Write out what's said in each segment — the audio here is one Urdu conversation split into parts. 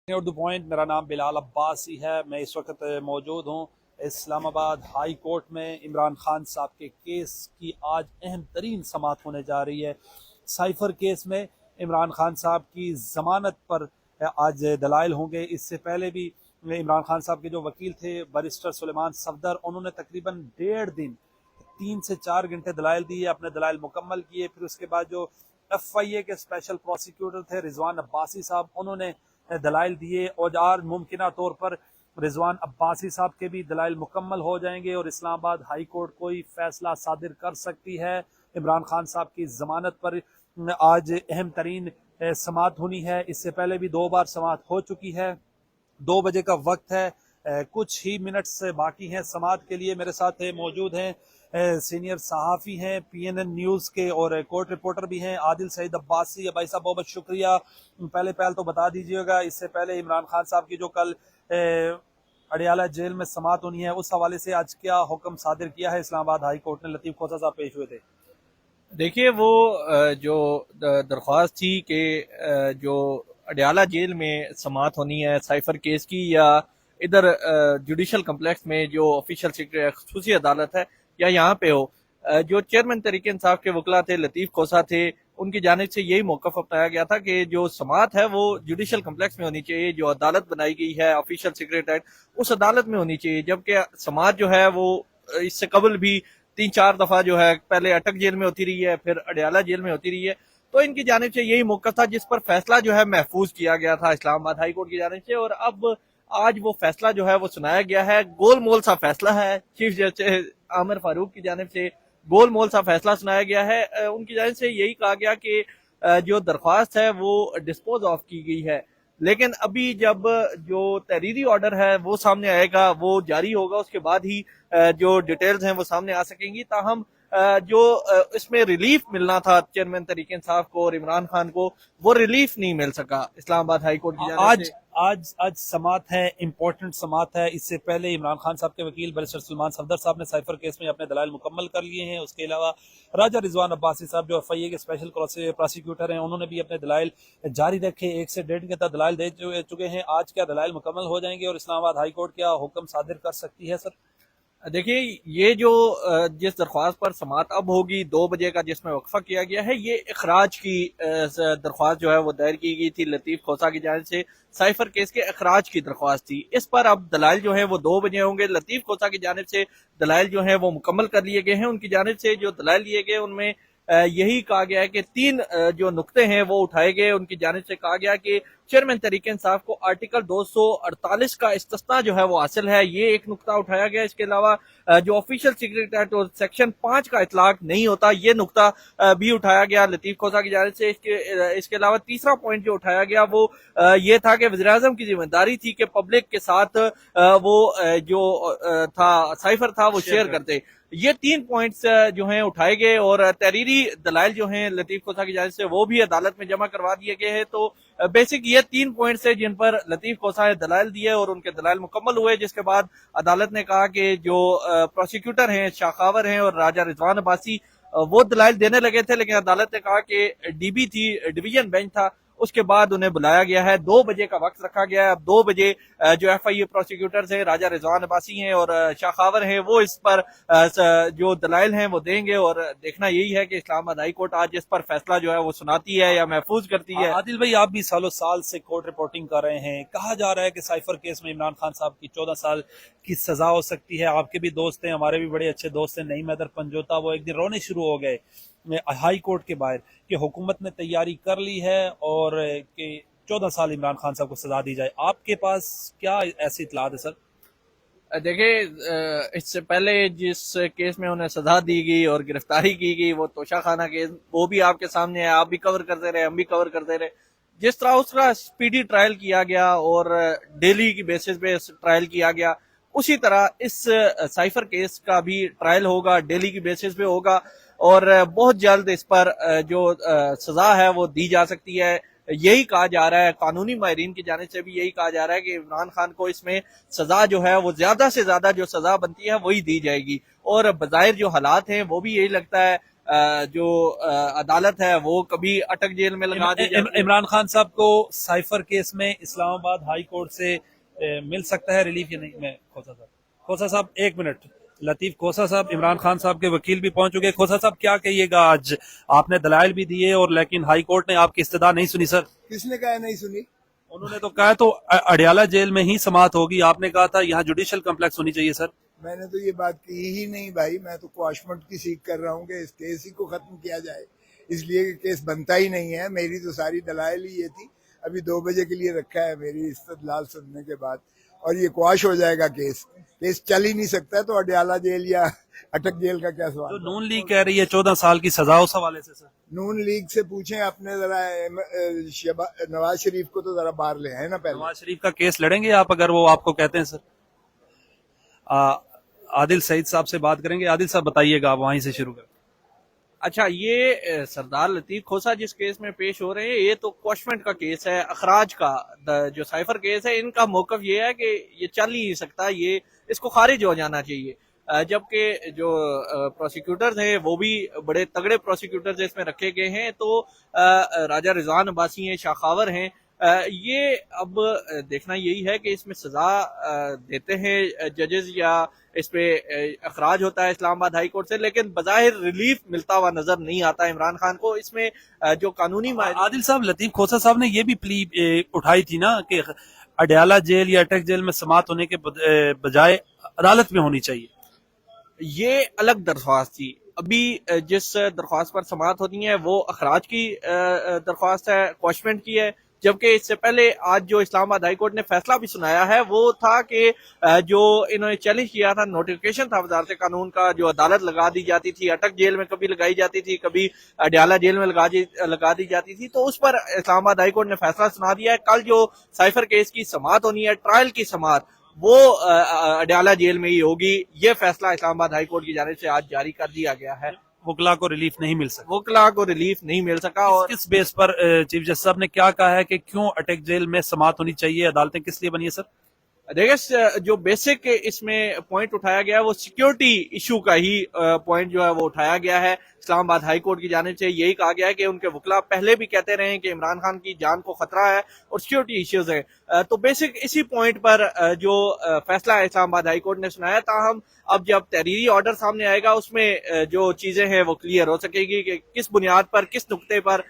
اردو پوائنٹ، میرا نام بلال عباسی ہے۔ میں اس وقت موجود ہوں اسلام آباد ہائی کورٹ میں۔ عمران خان صاحب کے کیس کی آج اہم ترین سماعت ہونے جا رہی ہے۔ سائفر کیس میں عمران خان صاحب کی ضمانت پر آج دلائل ہوں گے۔ اس سے پہلے بھی عمران خان صاحب کے جو وکیل تھے بیرسٹر سلیمان صفدر، انہوں نے تقریباً 1.5 دن 3 سے 4 گھنٹے دلائل دیے، اپنے دلائل مکمل کیے۔ پھر اس کے بعد جو ایف آئی اے کے اسپیشل پروسیکیوٹر تھے رضوان عباسی صاحب، انہوں نے دلائل دیے، اور آج ممکنہ طور پر رضوان عباسی صاحب کے بھی دلائل مکمل ہو جائیں گے اور اسلام آباد ہائی کورٹ کوئی فیصلہ صادر کر سکتی ہے۔ عمران خان صاحب کی ضمانت پر آج اہم ترین سماعت ہونی ہے۔ اس سے پہلے بھی 2 بار سماعت ہو چکی ہے۔ 2 بجے کا وقت ہے، کچھ ہی منٹس باقی ہیں سماعت کے لیے۔ میرے ساتھ موجود ہیں سینئر صحافی ہیں پی این این نیوز کے اور کورٹ رپورٹر بھی ہیں عادل سعید عباسی۔ بھائی صاحب بہت بہت شکریہ۔ پہلے تو بتا دیجیے گا، اس سے پہلے عمران خان صاحب کی جو کل اڈیالہ جیل میں سماعت ہونی ہے، اس حوالے سے آج کیا حکم صادر کیا ہے اسلام آباد ہائی کورٹ نے؟ لطیف کھوسہ صاحب پیش ہوئے تھے۔ دیکھیے، وہ جو درخواست تھی کہ جو اڈیالہ جیل میں سماعت ہونی ہے سائفر کیس کی، یا ادھر جوڈیشل کمپلیکس میں جو آفیشیل سیکرٹری خصوصی عدالت ہے یا یہاں پہ ہو، جو چیئرمین تحریک انصاف کے وکلا تھے لطیف کھوسہ تھے، ان کی جانب سے یہی موقف اپنایا گیا تھا کہ جو سماعت ہے وہ جوڈیشل کمپلیکس میں ہونی چاہیے، جو عدالت بنائی گئی ہے آفیشیل سیکرٹریٹ اس عدالت میں ہونی چاہیے، جبکہ سماعت جو ہے وہ اس سے قبل بھی 3-4 دفعہ جو ہے پہلے اٹک جیل میں ہوتی رہی ہے، پھر اڈیالہ جیل میں ہوتی رہی ہے۔ تو ان کی جانب سے یہی موقف تھا جس پر فیصلہ جو ہے محفوظ کیا گیا تھا اسلام آباد ہائی کورٹ کی جانب سے، اور اب آج وہ فیصلہ جو ہے وہ سنایا گیا ہے۔ گول مول سا فیصلہ ہے، چیف جسٹس عامر فاروق کی جانب سے گول مول سا فیصلہ سنایا گیا ہے۔ ان کی جانب سے یہی کہا گیا کہ جو درخواست ہے وہ ڈسپوز آف کی گئی ہے، لیکن ابھی جب جو تحریری آرڈر ہے وہ سامنے آئے گا، وہ جاری ہوگا، اس کے بعد ہی جو ڈیٹیلز ہیں وہ سامنے آ سکیں گی۔ تاہم جو اس میں ریلیف ملنا تھا چیئرمین تحریک انصاف کو اور عمران خان کو، وہ ریلیف نہیں مل سکا اسلام آباد ہائی کورٹ کی جانب سے۔ آج سماعت ہے، امپورٹنٹ سماعت ہے۔ اس سے پہلے عمران خان صاحب کے وکیل بیرسٹر سلیمان صفدر صاحب نے سائفر کیس میں اپنے دلائل مکمل کر لیے ہیں۔ اس کے علاوہ راجہ رضوان عباسی صاحب جو ایف آئی اے کے اسپیشل پروسیکیوٹر ہیں، انہوں نے بھی اپنے دلائل جاری رکھے، 1 سے 1.5 گھنٹہ دلائل دے چکے ہیں۔ آج کیا دلائل مکمل ہو جائیں گے اور اسلام آباد ہائی کورٹ کیا حکم صادر کر سکتی ہے سر؟ دیکھیے، یہ جو جس درخواست پر سماعت اب ہوگی 2 بجے کا، جس میں وقفہ کیا گیا ہے، یہ اخراج کی درخواست جو ہے وہ دائر کی گئی تھی لطیف کھوسہ کی جانب سے۔ سائفر کیس کے اخراج کی درخواست تھی، اس پر اب دلائل جو ہیں وہ 2 بجے ہوں گے۔ لطیف کھوسہ کی جانب سے دلائل جو ہیں وہ مکمل کر لیے گئے ہیں۔ ان کی جانب سے جو دلائل لیے گئے ان میں یہی کہا گیا ہے کہ 3 جو نقطے ہیں وہ اٹھائے گئے۔ ان کی جانب سے کہا گیا کہ چیئرمین تحریک انصاف کو آرٹیکل 248 کا استثناء جو ہے وہ حاصل ہے، یہ ایک نقطہ اٹھایا گیا۔ اس کے علاوہ جو آفیشیل سیکرٹریٹ اور سیکشن 5 کا اطلاق نہیں ہوتا، یہ نقطہ بھی اٹھایا گیا لطیف کھوسہ کی جانب سے۔ اس کے علاوہ تیسرا پوائنٹ جو اٹھایا گیا وہ یہ تھا کہ وزیراعظم کی ذمہ داری تھی کہ پبلک کے ساتھ وہ جو تھا سائفر تھا وہ شیئر کرتے۔ یہ 3 پوائنٹس جو ہیں اٹھائے گئے، اور تحریری دلائل جو ہیں لطیف کھوسہ کی جانب سے وہ بھی عدالت میں جمع کروا دیے گئے ہیں۔ تو بیسک یہ 3 پوائنٹس ہیں جن پر لطیف کھوسہ نے دلائل دیے اور ان کے دلائل مکمل ہوئے، جس کے بعد عدالت نے کہا کہ جو پروسیکیوٹر ہیں شاخاور ہیں اور راجہ رضوان عباسی، وہ دلائل دینے لگے تھے، لیکن عدالت نے کہا کہ ڈی بی تھی، ڈویژن بینچ تھا، اس کے بعد انہیں بلایا گیا ہے۔ 2 بجے کا وقت رکھا گیا ہے۔ اب 2 بجے جو ایف آئی اے پروسیکیوٹرز ہیں راجہ رضوان عباسی ہیں اور شاخاور ہیں، وہ اس پر جو دلائل ہیں وہ دیں گے، اور دیکھنا یہی ہے کہ اسلام آباد ہائی کورٹ آج اس پر فیصلہ جو ہے وہ سناتی ہے یا محفوظ کرتی ہے۔ عادل بھائی، آپ بھی سالوں سال سے کورٹ رپورٹنگ کر رہے ہیں، کہا جا رہا ہے کہ سائفر کیس میں عمران خان صاحب کی 14 سال کی سزا ہو سکتی ہے۔ آپ کے بھی دوست ہیں، ہمارے بھی بڑے اچھے دوست ہیں نعیم حیدر پنجوتا، وہ ایک دن رونے شروع ہو گئے ہائی کورٹ کے باہر کہ حکومت نے تیاری کر لی ہے اور کہ 14 سال عمران خان صاحب کو سزا دی جائے۔ آپ کے پاس کیا ایسی اطلاعات ہے سر؟ دیکھیں، اس سے پہلے جس کیس میں انہیں سزا دی گئی اور گرفتاری کی گئی وہ توشہ خانہ کیس، وہ بھی آپ کے سامنے ہے، آپ بھی کور کرتے رہے، ہم بھی کور کرتے رہے۔ جس طرح اس کا سپیڈی ٹرائل کیا گیا اور ڈیلی کی بیسس پہ ٹرائل کیا گیا، اسی طرح اس سائفر کیس کا بھی ٹرائل ہوگا، ڈیلی کی بیسس پہ ہوگا، اور بہت جلد اس پر جو سزا ہے وہ دی جا سکتی ہے۔ یہی کہا جا رہا ہے، قانونی ماہرین کی جانب سے بھی یہی کہا جا رہا ہے کہ عمران خان کو اس میں سزا جو ہے وہ زیادہ سے زیادہ جو سزا بنتی ہے وہی دی جائے گی، اور بظاہر جو حالات ہیں وہ بھی یہی لگتا ہے جو عدالت ہے وہ کبھی اٹک جیل میں لگا دی جاتی ہے۔ عمران خان صاحب کو سائفر کیس میں اسلام آباد ہائی کورٹ سے مل سکتا ہے ریلیف یا نہیں؟ میں کھوسا صاحب ایک منٹ، لطیف کھوسا صاحب عمران خان صاحب کے وکیل بھی پہنچ چکے۔ کھوسا صاحب کیا کہیے گا، آج آپ نے دلائل بھی دیے اور لیکن ہائی کورٹ نے آپ کی استدعا نہیں سنی سر؟ کس نے کہا نہیں سنی؟ انہوں نے تو کہا تو اڈیالہ جیل میں ہی سماعت ہوگی، آپ نے کہا تھا یہاں جوڈیشل کمپلیکس ہونی چاہیے سر۔ میں نے تو یہ بات کی ہی نہیں بھائی، میں تو کواشمنٹ کی سیکھ کر رہا ہوں کہ اس کیس ہی کو ختم کیا جائے، اس لیے کہ کیس بنتا ہی نہیں ہے۔ میری تو ساری دلائل ہی یہ تھی، ابھی 2 بجے کے لیے رکھا ہے میری استدلال سننے کے بعد، اور یہ قواش ہو جائے گا کیس چل ہی نہیں سکتا ہے، تو اڈیالہ جیل یا اٹک جیل کا کیا جو سوال؟ نون لیگ کہہ رہی ہے 14 سال کی سزا، اس حوالے سے سر نون لیگ سے پوچھیں اپنے، ذرا نواز شریف کو تو ذرا باہر لے آئے نا پہلے۔ نواز شریف کا کیس لڑیں گے آپ اگر وہ آپ کو کہتے ہیں سر؟ عادل سعید صاحب سے بات کریں گے۔ عادل صاحب بتائیے گا، آپ وہیں سے شروع کریں۔ اچھا، یہ سردار لطیف کھوسا جس کیس میں پیش ہو رہے ہیں، یہ تو کوشمنٹ کا کیس ہے، اخراج کا۔ جو سائفر کیس ہے، ان کا موقف یہ ہے کہ یہ چل ہی نہیں سکتا، یہ اس کو خارج ہو جانا چاہیے۔ جبکہ جو پروسیکیوٹرز ہیں وہ بھی بڑے تگڑے پروسیکیوٹرز اس میں رکھے گئے ہیں، تو راجہ رضوان عباسی ہیں، شاخاور ہیں، یہ اب دیکھنا یہی ہے کہ اس میں سزا دیتے ہیں ججز یا اس پہ اخراج ہوتا ہے اسلام آباد ہائی کورٹ سے، لیکن بظاہر ریلیف ملتا ہوا نظر نہیں آتا عمران خان کو۔ اس میں جو قانونی عادل صاحب، لطیف کھوسا صاحب نے یہ بھی پلی اٹھائی تھی نا کہ اڈیالہ جیل یا اٹک جیل میں سماعت ہونے کے بجائے عدالت میں ہونی چاہیے، یہ الگ درخواست تھی۔ ابھی جس درخواست پر سماعت ہوتی ہے وہ اخراج کی درخواست ہے، کوشمنٹ کی ہے، جبکہ اس سے پہلے آج جو اسلام آباد ہائی کورٹ نے فیصلہ بھی سنایا ہے وہ تھا کہ جو انہوں نے چیلنج کیا تھا، نوٹیفکیشن تھا وزارت قانون کا، جو عدالت لگا دی جاتی تھی، اٹک جیل میں کبھی لگائی جاتی تھی، کبھی اڈیالہ جیل میں لگا دی جاتی تھی، تو اس پر اسلام آباد ہائی کورٹ نے فیصلہ سنا دیا ہے۔ کل جو سائفر کیس کی سماعت ہونی ہے، ٹرائل کی سماعت، وہ اڈیالہ جیل میں ہی ہوگی۔ یہ فیصلہ اسلام آباد ہائی کورٹ کی جانب سے آج جاری کر دیا گیا ہے۔ وکلا کو ریلیف نہیں مل سکا، وکلا کو ریلیف نہیں مل سکا۔ اور کس بیس پر چیف جسٹس صاحب نے کیا کہا ہے کہ کیوں اٹک جیل میں سماعت ہونی چاہیے، عدالتیں کس لیے بنی ہے سر؟ دیکھیں، جو بیسک اس میں پوائنٹ اٹھایا گیا ہے وہ سیکیورٹی ایشو کا ہی پوائنٹ جو ہے وہ اٹھایا گیا ہے۔ اسلام آباد ہائی کورٹ کی جانب سے یہی کہا گیا ہے کہ ان کے وکلا پہلے بھی کہتے رہے ہیں کہ عمران خان کی جان کو خطرہ ہے اور سیکیورٹی ایشوز ہیں، تو بیسک اسی پوائنٹ پر جو فیصلہ اسلام آباد ہائی کورٹ نے سنایا۔ تاہم اب جب تحریری آرڈر سامنے آئے گا اس میں جو چیزیں ہیں وہ کلیئر ہو سکے گی کہ کس بنیاد پر، کس نقطے پر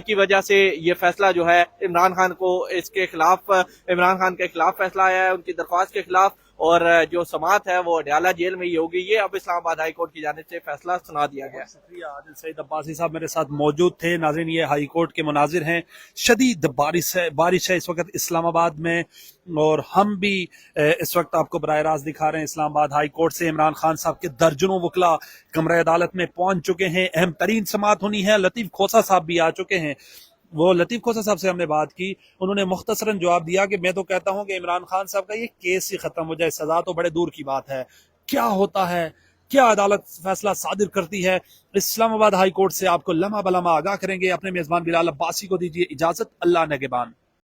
کی وجہ سے یہ فیصلہ جو ہے عمران خان کو اس کے خلاف، عمران خان کے خلاف فیصلہ آیا ہے، ان کی درخواست کے خلاف، اور جو سماعت ہے وہ اڈیالہ جیل میں ہی ہوگی۔ یہ اب اسلام آباد ہائی کورٹ کی جانب سے فیصلہ سنا دیا گیا۔ شکریہ، عادل سعید عباسی صاحب میرے ساتھ موجود تھے۔ ناظرین، یہ ہائی کورٹ کے مناظر ہیں، شدید بارش ہے اس وقت اسلام آباد میں، اور ہم بھی اس وقت آپ کو براہ راست دکھا رہے ہیں اسلام آباد ہائی کورٹ سے عمران خان صاحب کے درجنوں وکلا کمرہ عدالت میں پہنچ چکے ہیں، اہم ترین سماعت ہونی ہے۔ لطیف کھوسا صاحب بھی آ چکے ہیں۔ وہ لطیف کھوسا صاحب سے ہم نے بات کی، انہوں نے مختصراً جواب دیا کہ میں تو کہتا ہوں کہ عمران خان صاحب کا یہ کیس ہی ختم ہو جائے، سزا تو بڑے دور کی بات ہے، کیا ہوتا ہے، کیا عدالت فیصلہ صادر کرتی ہے، اسلام آباد ہائی کورٹ سے آپ کو لمحہ بلمحہ آگاہ کریں گے۔ اپنے میزبان بلال عباسی کو دیجیے اجازت، اللہ نگہبان۔